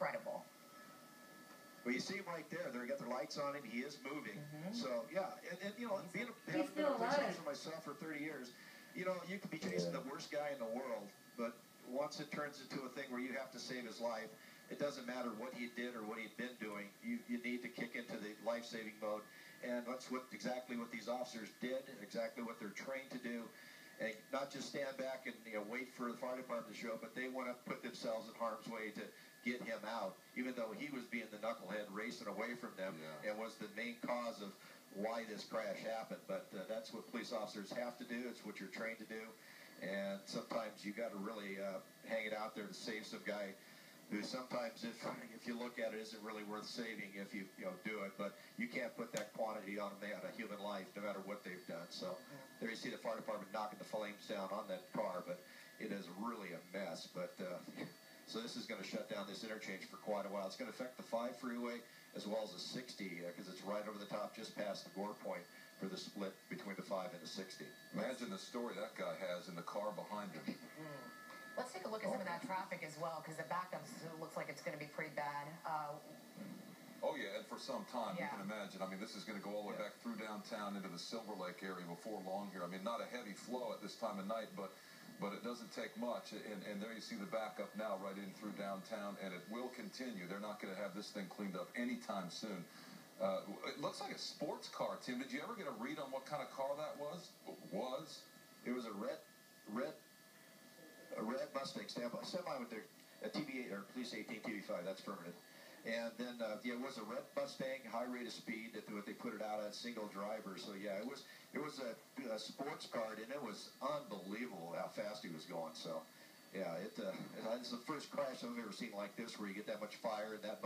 incredible. Well, you see him right there. They got their lights on him. He is moving. Mm-hmm. So, yeah. And you know, having been a police officer myself for 30 years, you know, you can be chasing the worst guy in the world, but once it turns into a thing where you have to save his life, it doesn't matter what he did or what he'd been doing. You need to kick into the life-saving mode. And that's exactly what these officers did, exactly what they're trained to do. And not just stand back and wait for the fire department to show up, but they want to put themselves in harm's way to get him out, even though he was being the knucklehead racing away from them and was the main cause of why this crash happened. But that's what police officers have to do. It's what you're trained to do. And sometimes you got to really hang it out there to save some guy who sometimes, if you look at it, isn't really worth saving if you do it. But you can't put that quantity on a human life, no matter what they've done. So there you see the fire department knocking the flames down on that car, but it is really a mess. But so this is going to shut down this interchange for quite a while. It's going to affect the 5 freeway as well as the 60 because it's right over the top, just past the Gore point for the split between the 5 and the 60. Imagine the story that guy has in the car behind him. Let's take a look at some of that traffic as well, because the backup looks like it's going to be pretty bad. Oh, yeah, and for some time, you can imagine. I mean, this is going to go all the way back through downtown into the Silver Lake area before long here. I mean, not a heavy flow at this time of night, but it doesn't take much. And there you see the backup now right in through downtown, and it will continue. They're not going to have this thing cleaned up anytime soon. It looks like a sports car, Tim. Did you ever get a read on what kind of car that was? It was a red Mustang semi with their TB8 or police 18 TB5. That's permanent. And then it was a red Mustang, high rate of speed. What they put it out at, single driver. So yeah, it was a sports car, and it was unbelievable how fast he was going. So yeah, it's the first crash I've ever seen like this, where you get that much fire and that.